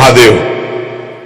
महादेव।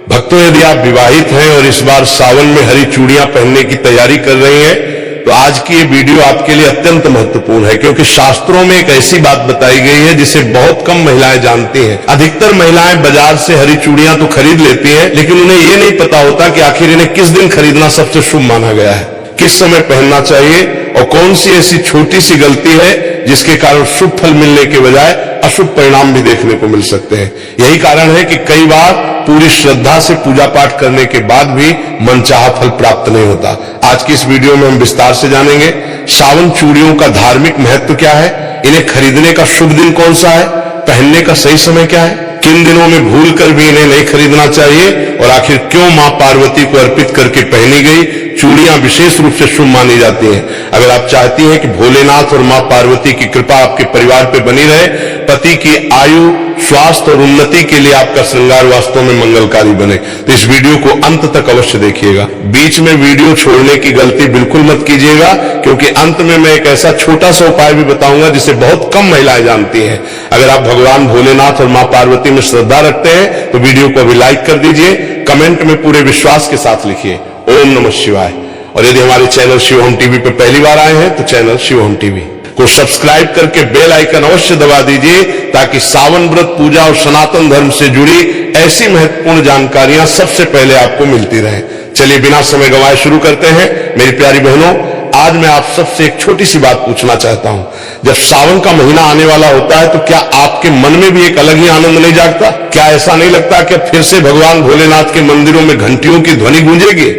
भक्तों, यदि आप विवाहित हैं और इस बार सावन में हरी चूड़ियां पहनने की तैयारी कर रही हैं, तो आज की ये वीडियो आपके लिए अत्यंत महत्वपूर्ण है, क्योंकि शास्त्रों में एक ऐसी बात बताई गई है जिसे बहुत कम महिलाएं जानती हैं। अधिकतर महिलाएं बाजार से हरी चूड़ियां तो खरीद लेती हैं, लेकिन उन्हें ये नहीं पता होता कि आखिर इन्हें किस दिन खरीदना सबसे शुभ माना गया है, किस समय पहनना चाहिए और कौन सी ऐसी छोटी सी गलती है जिसके कारण शुभ फल मिलने के बजाय अशुभ परिणाम भी देखने को मिल सकते हैं। यही कारण है कि कई बार पूरी श्रद्धा से पूजा पाठ करने के बाद भी मनचाहा फल प्राप्त नहीं होता। आज की इस वीडियो में हम विस्तार से जानेंगे सावन चूड़ियों का धार्मिक महत्व क्या है, इन्हें खरीदने का शुभ दिन कौन सा है, पहनने का सही समय क्या है, किन दिनों में भूल कर भी इन्हें नहीं खरीदना चाहिए और आखिर क्यों मां पार्वती को अर्पित करके पहनी गई चूड़ियां विशेष रूप से शुभ मानी जाती हैं। अगर आप चाहती हैं कि भोलेनाथ और मां पार्वती की कृपा आपके परिवार पर बनी रहे, पति की आयु, स्वास्थ्य और उन्नति के लिए आपका श्रृंगार वास्तव में मंगलकारी बने, तो इस वीडियो को अंत तक अवश्य देखिएगा। बीच में वीडियो छोड़ने की गलती बिल्कुल मत कीजिएगा, क्योंकि अंत में मैं एक ऐसा छोटा सा उपाय भी बताऊंगा जिसे बहुत कम महिलाएं जानती हैं। अगर आप भगवान भोलेनाथ और मां पार्वती में श्रद्धा रखते हैं तो वीडियो को अभी लाइक कर दीजिए, कमेंट में पूरे विश्वास के साथ लिखिए ओम नमः शिवाय। और यदि हमारे चैनल शिव होम टीवी पर पहली बार आए हैं तो चैनल शिव होम टीवी को सब्सक्राइब करके बेल आइकन अवश्य दबा दीजिए, ताकि सावन व्रत, पूजा और सनातन धर्म से जुड़ी ऐसी महत्वपूर्ण जानकारियां सबसे पहले आपको मिलती रहें। चलिए बिना समय गंवाए शुरू करते हैं। मेरी प्यारी बहनों, आज मैं आप सबसे एक छोटी सी बात पूछना चाहता हूं। जब सावन का महीना आने वाला होता है तो क्या आपके मन में भी एक अलग ही आनंद नहीं जागता? क्या ऐसा नहीं लगता कि फिर से भगवान भोलेनाथ के मंदिरों में घंटियों की ध्वनि गूंजेगी,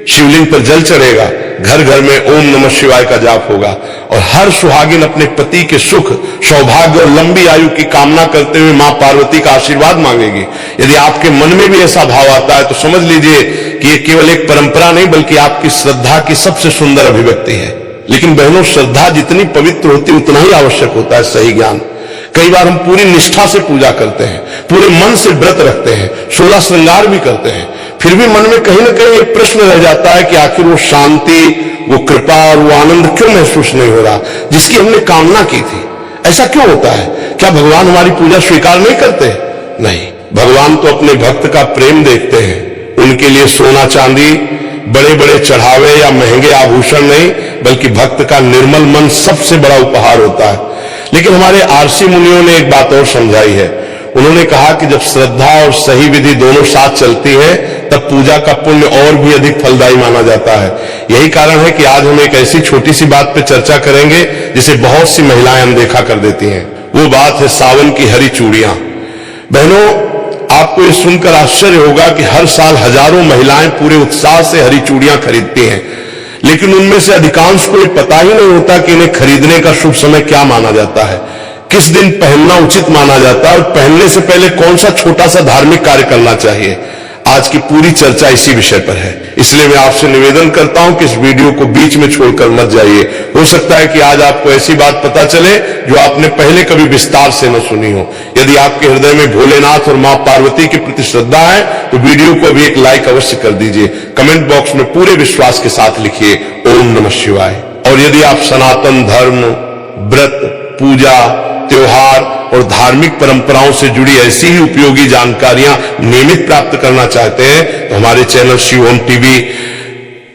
शिवलिंग पर जल चढ़ेगा, घर घर में ओम नमः शिवाय का जाप होगा और हर सुहागिन अपने पति के सुख, सौभाग्य और लंबी आयु की कामना करते हुए मां पार्वती का आशीर्वाद मांगेगी। यदि आपके मन में भी ऐसा भाव आता है तो समझ लीजिए कि ये केवल एक परंपरा नहीं बल्कि आपकी श्रद्धा की सबसे सुंदर अभिव्यक्ति है। लेकिन बहनों, श्रद्धा जितनी पवित्र होती उतना ही आवश्यक होता है सही ज्ञान। कई बार हम पूरी निष्ठा से पूजा करते हैं, पूरे मन से व्रत रखते हैं, 16 श्रृंगार भी करते हैं, फिर भी मन में कहीं ना कहीं एक प्रश्न रह जाता है कि आखिर वो शांति, वो कृपा और वो आनंद क्यों महसूस नहीं हो रहा जिसकी हमने कामना की थी। ऐसा क्यों होता है? क्या भगवान हमारी पूजा स्वीकार नहीं करते? नहीं, भगवान तो अपने भक्त का प्रेम देखते हैं। उनके लिए सोना चांदी, बड़े बड़े चढ़ावे या महंगे आभूषण नहीं, बल्कि भक्त का निर्मल मन सबसे बड़ा उपहार होता है। लेकिन हमारे आरसी मुनियों ने एक बात और समझाई है। उन्होंने कहा कि जब श्रद्धा और सही विधि दोनों साथ चलती है तब पूजा का पुण्य और भी अधिक फलदायी माना जाता है। यही कारण है कि आज हम एक ऐसी छोटी सी बात पर चर्चा करेंगे जिसे बहुत सी महिलाएं अनदेखा कर देती हैं। वो बात है सावन की हरी चूड़ियां। बहनों, आपको ये सुनकर आश्चर्य होगा कि हर साल हजारों महिलाएं पूरे उत्साह से हरी चूड़ियां खरीदती हैं, लेकिन उनमें से अधिकांश को ये पता ही नहीं होता कि इन्हें खरीदने का शुभ समय क्या माना जाता है, किस दिन पहनना उचित माना जाता है और पहनने से पहले कौन सा छोटा सा धार्मिक कार्य करना चाहिए। आज की पूरी चर्चा इसी विषय पर है, इसलिए मैं आपसे निवेदन करता हूं कि इस वीडियो को बीच में छोड़कर मत जाइए। हो सकता है कि आज आपको ऐसी बात पता चले जो आपने पहले कभी विस्तार से न सुनी हो। यदि आपके हृदय में भोलेनाथ और मां पार्वती के प्रति श्रद्धा है तो वीडियो को भी एक लाइक अवश्य कर दीजिए। कमेंट बॉक्स में पूरे विश्वास के साथ लिखिए ओम नमः शिवाय। और यदि आप सनातन धर्म, व्रत, पूजा, त्योहार और धार्मिक परंपराओं से जुड़ी ऐसी ही उपयोगी जानकारियां नियमित प्राप्त करना चाहते हैं तो हमारे चैनल शिव होम टीवी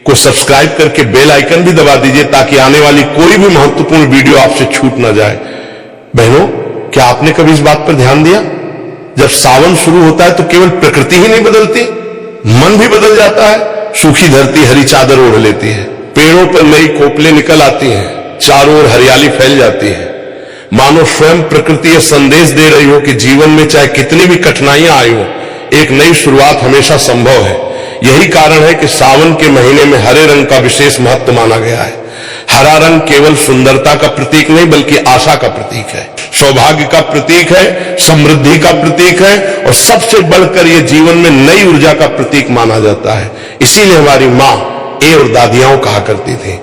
को सब्सक्राइब करके बेल आइकन भी दबा दीजिए, ताकि आने वाली कोई भी महत्वपूर्ण वीडियो आपसे छूट ना जाए। बहनों, क्या आपने कभी इस बात पर ध्यान दिया, जब सावन शुरू होता है तो केवल प्रकृति ही नहीं बदलती, मन भी बदल जाता है। सूखी धरती हरी चादर ओढ़ लेती है, पेड़ों पर नई कोपलें निकल आती हैं, चारों ओर हरियाली फैल जाती है, मानो स्वयं प्रकृति यह संदेश दे रही हो कि जीवन में चाहे कितनी भी कठिनाइयां आई हो, एक नई शुरुआत हमेशा संभव है। यही कारण है कि सावन के महीने में हरे रंग का विशेष महत्व माना गया है। हरा रंग केवल सुंदरता का प्रतीक नहीं बल्कि आशा का प्रतीक है, सौभाग्य का प्रतीक है, समृद्धि का प्रतीक है और सबसे बढ़कर यह जीवन में नई ऊर्जा का प्रतीक माना जाता है। इसीलिए हमारी मां और दादियां कहा करती थी,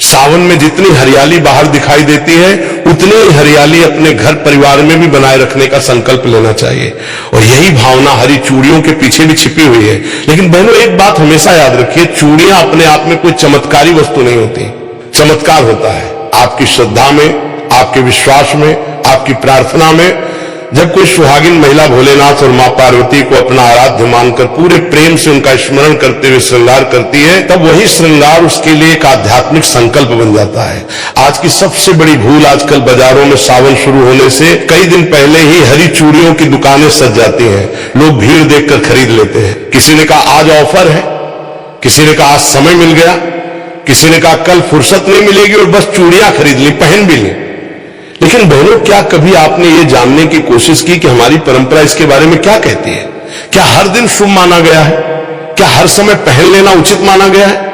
सावन में जितनी हरियाली बाहर दिखाई देती है उतनी ही हरियाली अपने घर परिवार में भी बनाए रखने का संकल्प लेना चाहिए। और यही भावना हरी चूड़ियों के पीछे भी छिपी हुई है। लेकिन बहनों, एक बात हमेशा याद रखिए, चूड़ियां अपने आप में कोई चमत्कारी वस्तु नहीं होती। चमत्कार होता है आपकी श्रद्धा में, आपके विश्वास में, आपकी प्रार्थना में। जब कोई सुहागिन महिला भोलेनाथ और मां पार्वती को अपना आराध्य मानकर पूरे प्रेम से उनका स्मरण करते हुए श्रृंगार करती है, तब वही श्रृंगार उसके लिए एक आध्यात्मिक संकल्प बन जाता है। आज की सबसे बड़ी भूल, आजकल बाजारों में सावन शुरू होने से कई दिन पहले ही हरी चूड़ियों की दुकानें सज जाती हैं। लोग भीड़ देखकर खरीद लेते हैं। किसी ने कहा आज ऑफर है, किसी ने कहा आज समय मिल गया, किसी ने कहा कल फुर्सत नहीं मिलेगी और बस चूड़ियां खरीद ली, पहन भी ली। लेकिन बहनों, क्या कभी आपने ये जानने की कोशिश की कि हमारी परंपरा इसके बारे में क्या कहती है? क्या हर दिन शुभ माना गया है? क्या हर समय पहन लेना उचित माना गया है?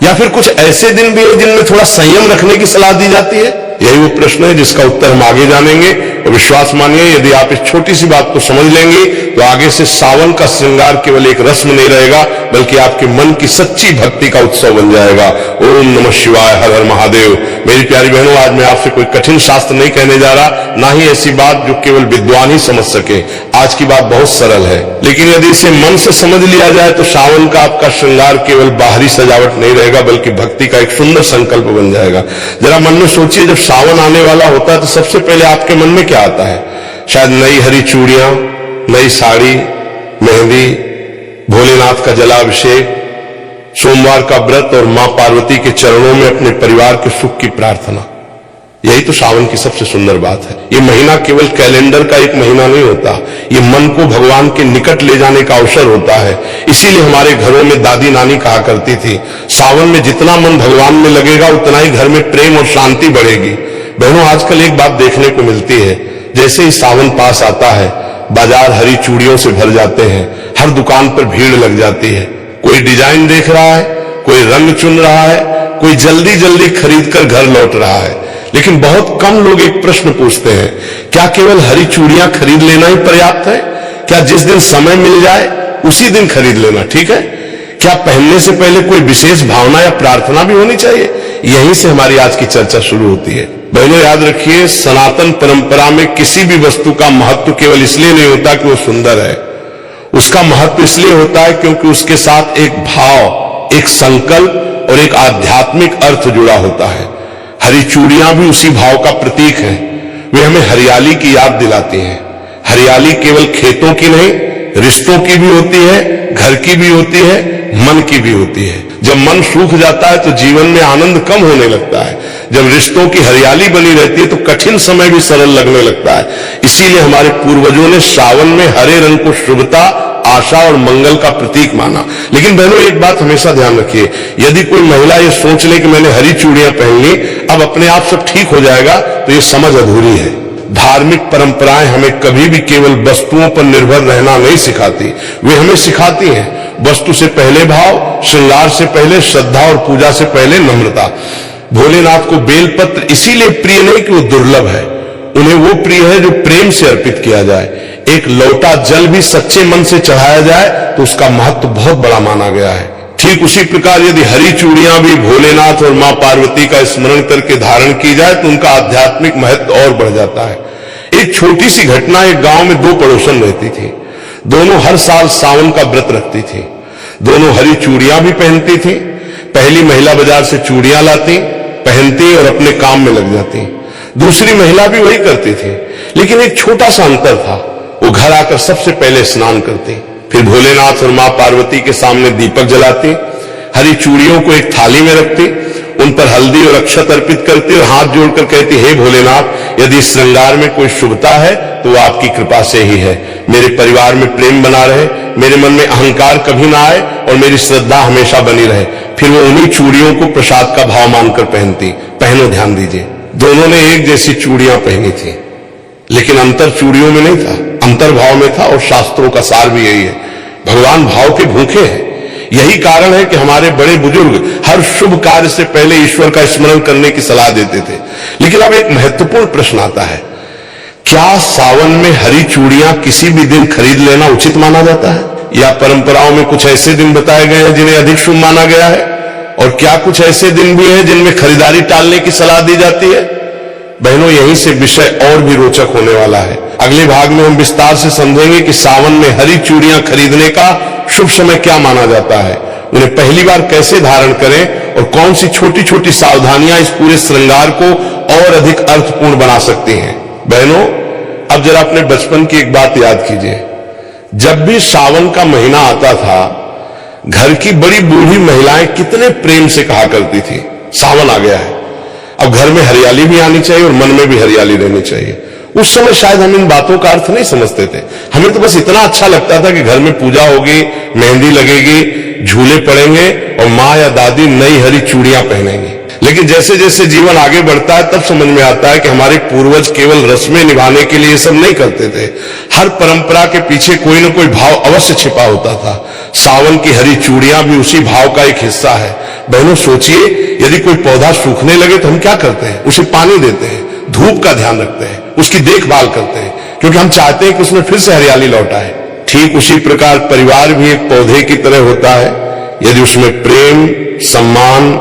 या फिर कुछ ऐसे दिन भी है जिनमें थोड़ा संयम रखने की सलाह दी जाती है? यही वो प्रश्न है जिसका उत्तर हम आगे जानेंगे। और विश्वास मानिए, यदि आप इस छोटी सी बात को समझ लेंगे तो आगे से सावन का श्रृंगार केवल एक रस्म नहीं रहेगा, बल्कि आपके मन की सच्ची भक्ति का उत्सव बन जाएगा। ओम नमः शिवाय, हर हर महादेव। मेरी प्यारी बहनों, आज मैं आपसे कोई कठिन शास्त्र नहीं कहने जा रहा, ना ही ऐसी बात जो केवल विद्वान ही समझ सके। आज की बात बहुत सरल है, लेकिन यदि इसे मन से समझ लिया जाए तो सावन का आपका श्रृंगार केवल बाहरी सजावट नहीं रहेगा, बल्कि भक्ति का एक सुंदर संकल्प बन जाएगा। जरा मन में सोचिए, जब सावन आने वाला होता है तो सबसे पहले आपके मन में क्या आता है? शायद नई हरी चूड़ियां, नई साड़ी, मेहंदी, भोलेनाथ का जलाभिषेक, सोमवार का व्रत और मां पार्वती के चरणों में अपने परिवार के सुख की प्रार्थना। यही तो सावन की सबसे सुंदर बात है। ये महीना केवल कैलेंडर का एक महीना नहीं होता, ये मन को भगवान के निकट ले जाने का अवसर होता है। इसीलिए हमारे घरों में दादी नानी कहा करती थी, सावन में जितना मन भगवान में लगेगा उतना ही घर में प्रेम और शांति बढ़ेगी। बहनों, आजकल एक बात देखने को मिलती है, जैसे ही सावन पास आता है बाजार हरी चूड़ियों से भर जाते हैं, हर दुकान पर भीड़ लग जाती है। कोई डिजाइन देख रहा है, कोई रंग चुन रहा है, कोई जल्दी जल्दी खरीद कर घर लौट रहा है। लेकिन बहुत कम लोग एक प्रश्न पूछते हैं, क्या केवल हरी चूड़ियां खरीद लेना ही पर्याप्त है? क्या जिस दिन समय मिल जाए उसी दिन खरीद लेना ठीक है? क्या पहनने से पहले कोई विशेष भावना या प्रार्थना भी होनी चाहिए? यहीं से हमारी आज की चर्चा शुरू होती है। बहनों, याद रखिए, सनातन परंपरा में किसी भी वस्तु का महत्व केवल इसलिए नहीं होता कि वो सुंदर है। उसका महत्व इसलिए होता है क्योंकि उसके साथ एक भाव, एक संकल्प और एक आध्यात्मिक अर्थ जुड़ा होता है। हरी चूड़ियां भी उसी भाव का प्रतीक हैं। वे हमें हरियाली की याद दिलाती हैं। हरियाली केवल खेतों की नहीं, रिश्तों की भी होती है, घर की भी होती है, मन की भी होती है। जब मन सूख जाता है तो जीवन में आनंद कम होने लगता है। जब रिश्तों की हरियाली बनी रहती है तो कठिन समय भी सरल लगने लगता है। इसीलिए हमारे पूर्वजों ने सावन में हरे रंग को शुभता, आशा और मंगल का प्रतीक माना। लेकिन बहनों, एक बात हमेशा ध्यान रखिए, यदि कोई महिला ये सोच ले कि मैंने हरी चूड़ियां पहन ली, अब अपने आप सब ठीक हो जाएगा, तो ये समझ अधूरी है। धार्मिक परंपराएं हमें कभी भी केवल वस्तुओं पर निर्भर रहना नहीं सिखाती, वे हमें सिखाती हैं वस्तु से पहले भाव, श्रृंगार से पहले श्रद्धा और पूजा से पहले नम्रता। भोलेनाथ को बेलपत्र इसीलिए प्रिय नहीं कि वो दुर्लभ है, उन्हें वो प्रिय है जो प्रेम से अर्पित किया जाए। एक लोटा जल भी सच्चे मन से चढ़ाया जाए तो उसका महत्व बहुत बड़ा माना गया है। ठीक उसी प्रकार यदि हरी चूड़ियां भी भोलेनाथ और मां पार्वती का स्मरण करके धारण की जाए तो उनका आध्यात्मिक महत्व और बढ़ जाता है। एक छोटी सी घटना, एक गांव में दो पड़ोसन रहती थी। दोनों हर साल सावन का व्रत रखती थी। दोनों हरी चूड़ियां भी पहनती थी। पहली महिला बाजार से चूड़ियां लाती, पहनती और अपने काम में लग जाती। दूसरी महिला भी वही करती थी, लेकिन एक छोटा सा अंतर था, वो घर आकर सबसे पहले स्नान करती, फिर भोलेनाथ और मां पार्वती के सामने दीपक जलाती, हरी चूड़ियों को एक थाली में रखती, उन पर हल्दी और अक्षत अर्पित करती और हाथ जोड़कर कहती, हे भोलेनाथ, यदि श्रृंगार में कोई शुभता है तो वो आपकी कृपा से ही है। मेरे परिवार में प्रेम बना रहे, मेरे मन में अहंकार कभी ना आए और मेरी श्रद्धा हमेशा बनी रहे। फिर वो उन्हीं चूड़ियों को प्रसाद का भाव मानकर पहनती। पहनो, ध्यान दीजिए, दोनों ने एक जैसी चूड़ियां पहनी थी, लेकिन अंतर चूड़ियों में नहीं था, अंतर भाव में था। और शास्त्रों का सार भी यही है, भगवान भाव के भूखे हैं। यही कारण है कि हमारे बड़े बुजुर्ग हर शुभ कार्य से पहले ईश्वर का स्मरण करने की सलाह देते थे। लेकिन अब एक महत्वपूर्ण प्रश्न आता है, क्या सावन में हरी चूड़ियां किसी भी दिन खरीद लेना उचित माना जाता है? या परंपराओं में कुछ ऐसे दिन बताए गए हैं जिन्हें अधिक शुभ माना गया है, और क्या कुछ ऐसे दिन भी हैं जिनमें खरीदारी टालने की सलाह दी जाती है? बहनों, यहीं से विषय और भी रोचक होने वाला है। अगले भाग में हम विस्तार से समझेंगे कि सावन में हरी चूड़ियां खरीदने का शुभ समय क्या माना जाता है, उन्हें पहली बार कैसे धारण करें और कौन सी छोटी छोटी सावधानियां इस पूरे श्रृंगार को और अधिक अर्थपूर्ण बना सकती हैं। बहनों, अब जरा अपने बचपन की एक बात याद कीजिए, जब भी सावन का महीना आता था, घर की बड़ी बूढ़ी महिलाएं कितने प्रेम से कहा करती थी, सावन आ गया है, अब घर में हरियाली भी आनी चाहिए और मन में भी हरियाली रहनी चाहिए। उस समय शायद हम इन बातों का अर्थ नहीं समझते थे, हमें तो बस इतना अच्छा लगता था कि घर में पूजा होगी, मेहंदी लगेगी, झूले पड़ेंगे और माँ या दादी नई हरी चूड़ियां पहनेंगी। लेकिन जैसे जैसे जीवन आगे बढ़ता है तब समझ में आता है कि हमारे पूर्वज केवल रस्में निभाने के लिए ये सब नहीं करते थे, हर परंपरा के पीछे कोई न कोई भाव अवश्य छिपा होता था। सावन की हरी चूड़ियां भी उसी भाव का एक हिस्सा है। बहनों सोचिए, यदि कोई पौधा सूखने लगे तो हम क्या करते हैं? उसे पानी देते हैं, धूप का ध्यान रखते हैं, उसकी देखभाल करते हैं, क्योंकि हम चाहते हैं कि उसमें फिर से हरियाली लौट आए। ठीक उसी प्रकार परिवार भी एक पौधे की तरह होता है, यदि उसमें प्रेम, सम्मान,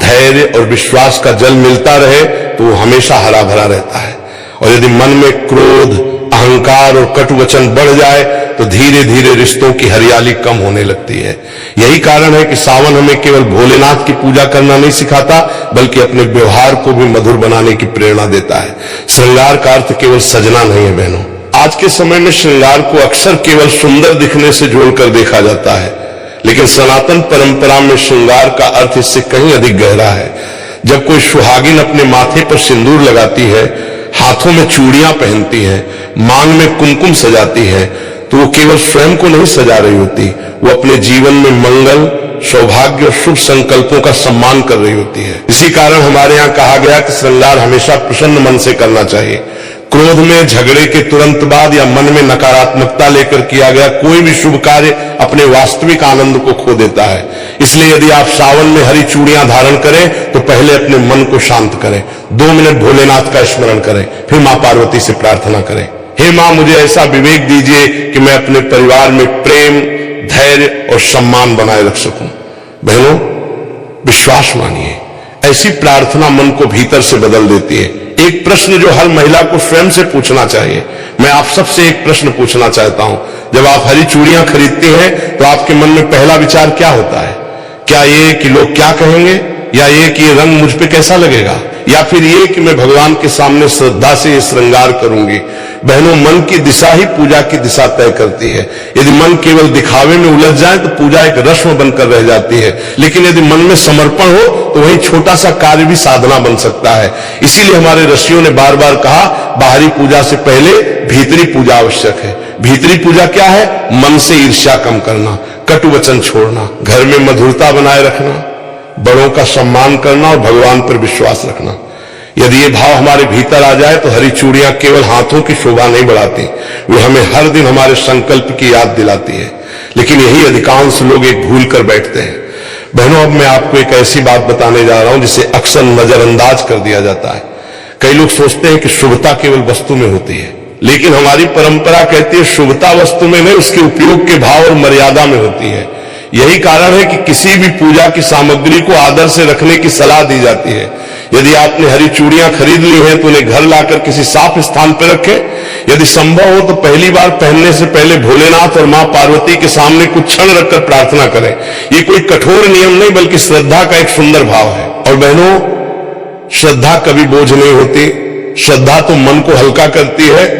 धैर्य और विश्वास का जल मिलता रहे तो वो हमेशा हरा भरा रहता है। और यदि मन में क्रोध, अहंकार और कटु वचन बढ़ जाए तो धीरे धीरे रिश्तों की हरियाली कम होने लगती है। यही कारण है कि सावन हमें केवल भोलेनाथ की पूजा करना नहीं सिखाता, बल्कि अपने व्यवहार को भी मधुर बनाने की प्रेरणा देता है। श्रृंगार का अर्थ केवल सजना नहीं है बहनों। आज के समय में श्रृंगार को अक्सर केवल सुंदर दिखने से जोड़कर देखा जाता है, लेकिन सनातन परंपरा में श्रृंगार का अर्थ इससे कहीं अधिक गहरा है। जब कोई सुहागिन अपने माथे पर सिंदूर लगाती है, हाथों में चूड़ियां पहनती है, मांग में कुमकुम सजाती है, तो वो केवल स्वयं को नहीं सजा रही होती, वो अपने जीवन में मंगल, सौभाग्य और शुभ संकल्पों का सम्मान कर रही होती है। इसी कारण हमारे यहाँ कहा गया कि श्रृंगार हमेशा प्रसन्न मन से करना चाहिए। क्रोध में, झगड़े के तुरंत बाद या मन में नकारात्मकता लेकर किया गया कोई भी शुभ कार्य अपने वास्तविक आनंद को खो देता है। इसलिए यदि आप सावन में हरी चूड़ियां धारण करें तो पहले अपने मन को शांत करें, 2 मिनट भोलेनाथ का स्मरण करें, फिर मां पार्वती से प्रार्थना करें, हे मां मुझे ऐसा विवेक दीजिए कि मैं अपने परिवार में प्रेम, धैर्य और सम्मान बनाए रख सकूं। बहनों, विश्वास मानिए, ऐसी प्रार्थना मन को भीतर से बदल देती है। एक प्रश्न जो हर महिला को स्वयं से पूछना चाहिए, मैं आप सबसे एक प्रश्न पूछना चाहता हूं, जब आप हरी चूड़ियां खरीदती हैं तो आपके मन में पहला विचार क्या होता है? क्या ये कि लोग क्या कहेंगे, या ये कि ये रंग मुझ पे कैसा लगेगा, या फिर ये कि मैं भगवान के सामने श्रद्धा से ये श्रृंगार करूंगी? बहनों, मन की दिशा ही पूजा की दिशा तय करती है। यदि मन केवल दिखावे में उलझ जाए तो पूजा एक रस्म बनकर रह जाती है, लेकिन यदि मन में समर्पण हो तो वही छोटा सा कार्य भी साधना बन सकता है। इसीलिए हमारे ऋषियों ने बार बार कहा, बाहरी पूजा से पहले भीतरी पूजा आवश्यक है। भीतरी पूजा क्या है? मन से ईर्ष्या कम करना, कटु वचन छोड़ना, घर में मधुरता बनाए रखना, बड़ों का सम्मान करना और भगवान पर विश्वास रखना। यदि ये भाव हमारे भीतर आ जाए तो हरी चूड़ियां केवल हाथों की शोभा नहीं बढ़ाती, वे हमें हर दिन हमारे संकल्प की याद दिलाती है। लेकिन यही अधिकांश लोग एक भूल कर बैठते हैं। बहनों, अब मैं आपको एक ऐसी बात बताने जा रहा हूं जिसे अक्सर नजरअंदाज कर दिया जाता है। कई लोग सोचते हैं कि शुभता केवल वस्तु में होती है, लेकिन हमारी परंपरा कहती है शुभता वस्तु में नहीं, उसके उपयोग के भाव और मर्यादा में होती है। यही कारण है कि किसी भी पूजा की सामग्री को आदर से रखने की सलाह दी जाती है। यदि आपने हरी चूड़ियां खरीद ली हैं तो उन्हें घर लाकर किसी साफ स्थान पर रखें। यदि संभव हो तो पहली बार पहनने से पहले भोलेनाथ और मां पार्वती के सामने कुछ क्षण रखकर प्रार्थना करें। ये कोई कठोर नियम नहीं, बल्कि श्रद्धा का एक सुंदर भाव है। और बहनों, श्रद्धा कभी बोझ नहीं होती, श्रद्धा तो मन को हल्का करती है।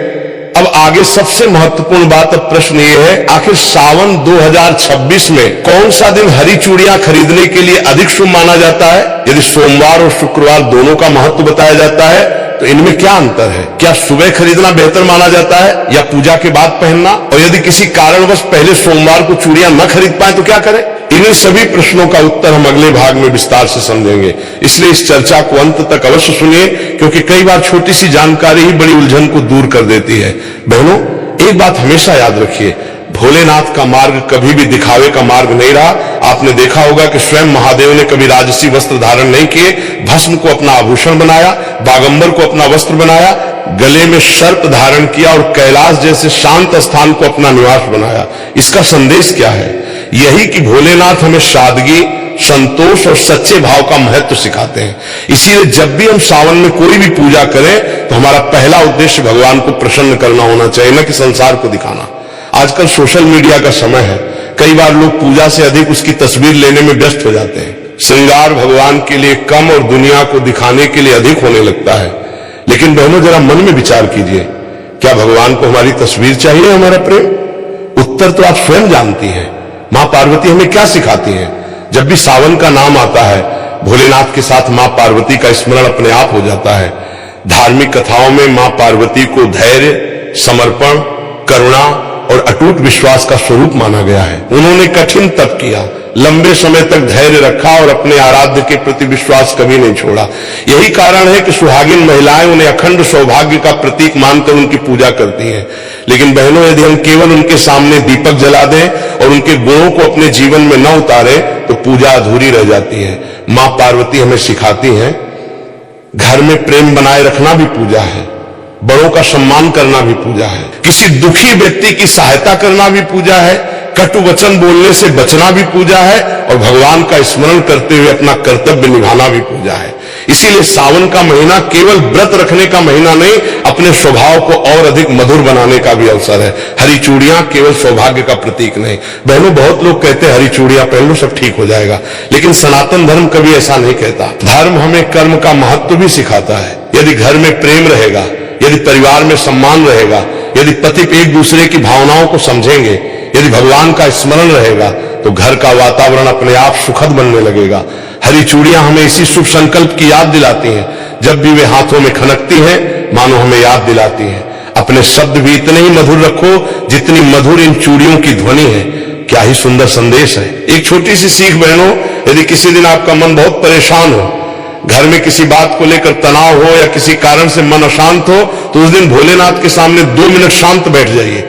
अब आगे सबसे महत्वपूर्ण बात, अब प्रश्न ये है, आखिर सावन 2026 में कौन सा दिन हरी चूड़ियां खरीदने के लिए अधिक शुभ माना जाता है? यदि सोमवार और शुक्रवार दोनों का महत्व बताया जाता है तो इनमें क्या अंतर है? क्या सुबह खरीदना बेहतर माना जाता है या पूजा के बाद पहनना? और यदि किसी कारणवश पहले सोमवार को चूड़ियां न खरीद पाए तो क्या करें? इन्हीं सभी प्रश्नों का उत्तर हम अगले भाग में विस्तार से समझेंगे। इसलिए इस चर्चा को अंत तक अवश्य सुनिए, क्योंकि कई बार छोटी सी जानकारी ही बड़ी उलझन को दूर कर देती है। बहनों, एक बात हमेशा याद रखिए, भोलेनाथ का मार्ग कभी भी दिखावे का मार्ग नहीं रहा। आपने देखा होगा कि स्वयं महादेव ने कभी राजसी वस्त्र धारण नहीं किए, भस्म को अपना आभूषण बनाया, बागंबर को अपना वस्त्र बनाया, गले में सर्प धारण किया और कैलाश जैसे शांत स्थान को अपना निवास बनाया। इसका संदेश क्या है? यही कि भोलेनाथ हमें सादगी, संतोष और सच्चे भाव का महत्व सिखाते हैं। इसीलिए जब भी हम सावन में कोई भी पूजा करें तो हमारा पहला उद्देश्य भगवान को प्रसन्न करना होना चाहिए, न कि संसार को दिखाना। आजकल सोशल मीडिया का समय है, कई बार लोग पूजा से अधिक उसकी तस्वीर लेने में व्यस्त हो जाते हैं। श्रृंगार भगवान के लिए कम और दुनिया को दिखाने के लिए अधिक होने लगता है। लेकिन बहनों, जरा मन में विचार कीजिए, क्या भगवान को हमारी तस्वीर चाहिए, हमारा प्रेम? उत्तर तो आप स्वयं जानती हैं। मां पार्वती हमें क्या सिखाती हैं? जब भी सावन का नाम आता है, भोलेनाथ के साथ मां पार्वती का स्मरण अपने आप हो जाता है। धार्मिक कथाओं में मां पार्वती को धैर्य, समर्पण, करुणा और अटूट विश्वास का स्वरूप माना गया है। उन्होंने कठिन तप किया, लंबे समय तक धैर्य रखा और अपने आराध्य के प्रति विश्वास कभी नहीं छोड़ा। यही कारण है कि सुहागिन महिलाएं उन्हें अखंड सौभाग्य का प्रतीक मानकर उनकी पूजा करती हैं। लेकिन बहनों, यदि हम केवल उनके सामने दीपक जला दें और उनके गुणों को अपने जीवन में न उतारें तो पूजा अधूरी रह जाती है। मां पार्वती हमें सिखाती हैं, घर में प्रेम बनाए रखना भी पूजा है, बड़ों का सम्मान करना भी पूजा है, किसी दुखी व्यक्ति की सहायता करना भी पूजा है, कटु वचन बोलने से बचना भी पूजा है और भगवान का स्मरण करते हुए अपना कर्तव्य निभाना भी पूजा है। इसीलिए सावन का महीना केवल व्रत रखने का महीना नहीं, अपने स्वभाव को और अधिक मधुर बनाने का भी अवसर है। हरी चूड़ियां केवल सौभाग्य का प्रतीक नहीं। बहनों, बहुत लोग कहते हैं हरी चूड़ियां पहन लो सब ठीक हो जाएगा, लेकिन सनातन धर्म कभी ऐसा नहीं कहता। धर्म हमें कर्म का महत्व भी सिखाता है। यदि घर में प्रेम रहेगा, यदि परिवार में सम्मान रहेगा, यदि पति एक दूसरे की भावनाओं को समझेंगे, यदि भगवान का स्मरण रहेगा, तो घर का वातावरण अपने आप सुखद बनने लगेगा। हरी चूड़ियां हमें इसी शुभ संकल्प की याद दिलाती हैं। जब भी वे हाथों में खनकती हैं, मानो हमें याद दिलाती हैं, अपने शब्द भी इतने ही मधुर रखो जितनी मधुर इन चूड़ियों की ध्वनि है। क्या ही सुंदर संदेश है। एक छोटी सी सीख बहनों, यदि किसी दिन आपका मन बहुत परेशान हो, घर में किसी बात को लेकर तनाव हो या किसी कारण से मन अशांत हो, तो उस दिन भोलेनाथ के सामने 2 मिनट शांत बैठ जाइए,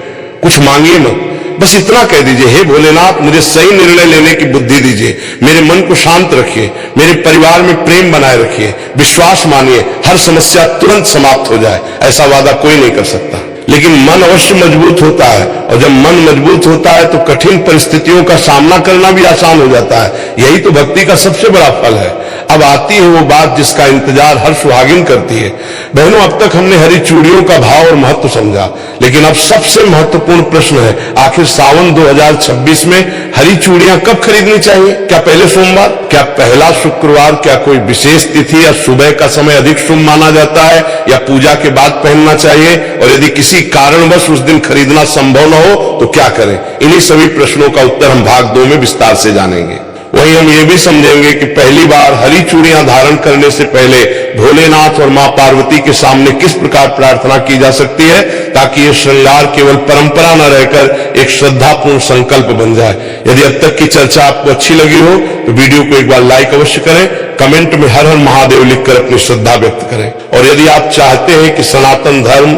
कुछ मांगिए मत, बस इतना कह दीजिए, हे भोलेनाथ, मुझे सही निर्णय लेने की बुद्धि दीजिए, मेरे मन को शांत रखिए, मेरे परिवार में प्रेम बनाए रखिए, विश्वास मानिए, हर समस्या तुरंत समाप्त हो जाए। ऐसा वादा कोई नहीं कर सकता, लेकिन मन अवश्य मजबूत होता है, और जब मन मजबूत होता है तो कठिन परिस्थितियों का सामना करना भी आसान हो जाता है। यही तो भक्ति का सबसे बड़ा फल है। अब आती है वो बात जिसका इंतजार हर सुहागिन करती है। बहनों, अब तक हमने हरी चूड़ियों का भाव और महत्व समझा, लेकिन अब सबसे महत्वपूर्ण प्रश्न है, आखिर सावन 2026 में हरी चूड़ियां कब खरीदनी चाहिए? क्या पहले सोमवार, क्या पहला शुक्रवार, क्या कोई विशेष तिथि या सुबह का समय अधिक शुभ माना जाता है, या पूजा के बाद पहनना चाहिए? और यदि किसी कारणवश उस दिन खरीदना संभव न हो तो क्या करें? इन्हीं सभी प्रश्नों का उत्तर हम भाग 2 में विस्तार से जानेंगे। वहीं हम ये भी समझेंगे कि पहली बार हरी चूड़ियां धारण करने से पहले भोलेनाथ और मां पार्वती के सामने किस प्रकार प्रार्थना की जा सकती है, ताकि ये श्रृंगार केवल परंपरा न रहकर एक श्रद्धापूर्ण संकल्प बन जाए। यदि अब तक की चर्चा आपको अच्छी लगी हो तो वीडियो को एक बार लाइक अवश्य करें, कमेंट में हर हर महादेव लिखकर अपनी श्रद्धा व्यक्त करें। और यदि आप चाहते हैं कि सनातन धर्म,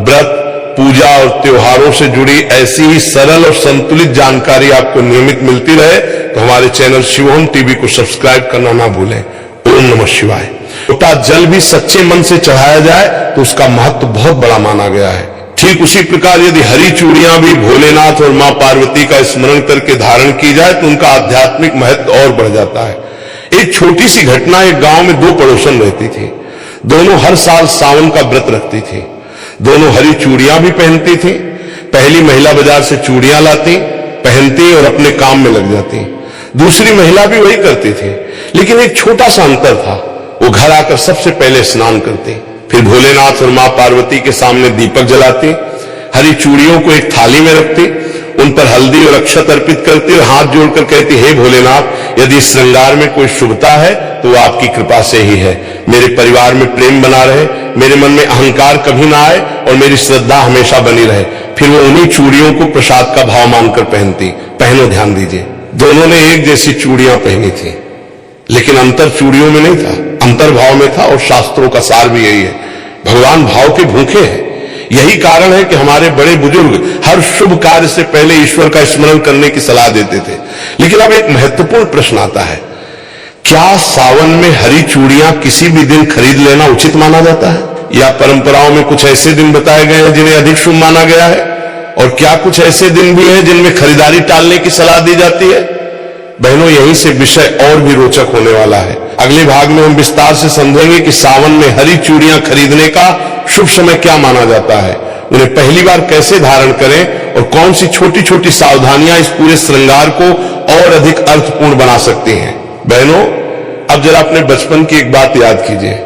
व्रत, पूजा और त्योहारों से जुड़ी ऐसी ही सरल और संतुलित जानकारी आपको नियमित मिलती रहे, तो हमारे चैनल शिवोहम टीवी को सब्सक्राइब करना ना भूलें। ओम नमः शिवाय। लोटा जल भी सच्चे मन से चढ़ाया जाए तो उसका महत्व बहुत बड़ा माना गया है। ठीक उसी प्रकार यदि हरी चूड़ियां भी भोलेनाथ और मां पार्वती का स्मरण करके धारण की जाए तो उनका आध्यात्मिक महत्व और बढ़ जाता है। एक छोटी सी घटना, एक गांव में 2 पड़ोसन रहती थी। दोनों हर साल सावन का व्रत रखती थी। दोनों हरी चूड़ियां भी पहनती थी। पहली महिला बाजार से चूड़ियां लाती, पहनती और अपने काम में लग जाती। दूसरी महिला भी वही करती थी, लेकिन एक छोटा सा अंतर था, वो घर आकर सबसे पहले स्नान करती, फिर भोलेनाथ और मां पार्वती के सामने दीपक जलाती, हरी चूड़ियों को एक थाली में रखती, उन पर हल्दी और अक्षत अर्पित करती और हाथ जोड़कर कहती, हे भोलेनाथ, यदि इस श्रृंगार में कोई शुभता है तो वो आपकी कृपा से ही है। मेरे परिवार में प्रेम बना रहे, मेरे मन में अहंकार कभी ना आए और मेरी श्रद्धा हमेशा बनी रहे। फिर वो उन्हीं चूड़ियों को प्रसाद का भाव मानकर पहनती। पहनो, ध्यान दीजिए, दोनों ने एक जैसी चूड़ियां पहनी थी, लेकिन अंतर चूड़ियों में नहीं था, अंतर भाव में था। और शास्त्रों का सार भी यही है, भगवान भाव के भूखे हैं। यही कारण है कि हमारे बड़े बुजुर्ग हर शुभ कार्य से पहले ईश्वर का स्मरण करने की सलाह देते थे। लेकिन अब एक महत्वपूर्ण प्रश्न आता है, क्या सावन में हरी चूड़ियां किसी भी दिन खरीद लेना उचित माना जाता है, या परंपराओं में कुछ ऐसे दिन बताए गए हैं जिन्हें अधिक शुभ माना गया है, और क्या कुछ ऐसे दिन भी हैं जिनमें खरीदारी टालने की सलाह दी जाती है? बहनों, यहीं से विषय और भी रोचक होने वाला है। अगले भाग में हम विस्तार से समझेंगे कि सावन में हरी चूड़ियां खरीदने का शुभ समय क्या माना जाता है, उन्हें पहली बार कैसे धारण करें और कौन सी छोटी छोटी सावधानियां इस पूरे श्रृंगार को और अधिक अर्थपूर्ण बना सकती हैं। बहनों, अब जरा अपने बचपन की एक बात याद कीजिए।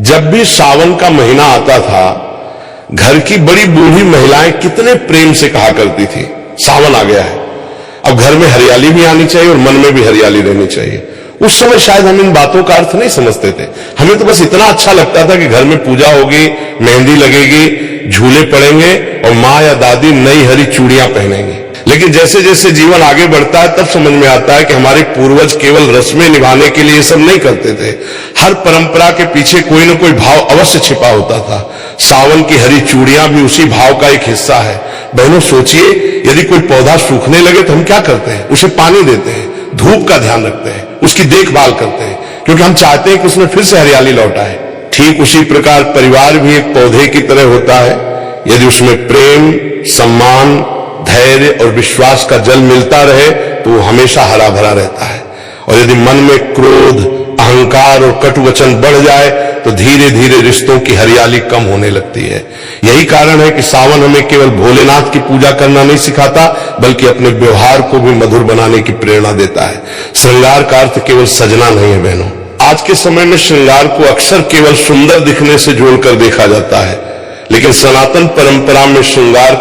जब भी सावन का महीना आता था, घर की बड़ी बूढ़ी महिलाएं कितने प्रेम से कहा करती थी, सावन आ गया है, अब घर में हरियाली भी आनी चाहिए और मन में भी हरियाली रहनी चाहिए। उस समय शायद हम इन बातों का अर्थ नहीं समझते थे। हमें तो बस इतना अच्छा लगता था कि घर में पूजा होगी, मेहंदी लगेगी, झूले पड़ेंगे और माँ या दादी नई हरी चूड़ियां पहनेंगी। लेकिन जैसे जैसे जीवन आगे बढ़ता है तब समझ में आता है कि हमारे पूर्वज केवल रस्में निभाने के लिए सब नहीं करते थे। हर परंपरा के पीछे कोई न कोई भाव अवश्य छिपा होता था। सावन की हरी चूड़ियां भी उसी भाव का एक हिस्सा है। बहनों सोचिए, यदि कोई पौधा सूखने लगे तो हम क्या करते हैं? उसे पानी देते हैं, धूप का ध्यान रखते हैं, उसकी देखभाल करते हैं, क्योंकि हम चाहते हैं कि उसमें फिर से हरियाली लौट आए। ठीक उसी प्रकार परिवार भी एक पौधे की तरह होता है। यदि उसमें प्रेम, सम्मान, धैर्य और विश्वास का जल मिलता रहे तो वो हमेशा हरा भरा रहता है। और यदि मन में क्रोध, अहंकार और कटु वचन बढ़ जाए तो धीरे धीरे रिश्तों की हरियाली कम होने लगती है। यही कारण है कि सावन हमें केवल भोलेनाथ की पूजा करना नहीं सिखाता, बल्कि अपने व्यवहार को भी मधुर बनाने की प्रेरणा देता है। श्रृंगार का अर्थ केवल सजना नहीं है बहनों। आज के समय में श्रृंगार को अक्सर केवल सुंदर दिखने से जोड़कर देखा जाता है, लेकिन सनातन परंपरा में श्रृंगार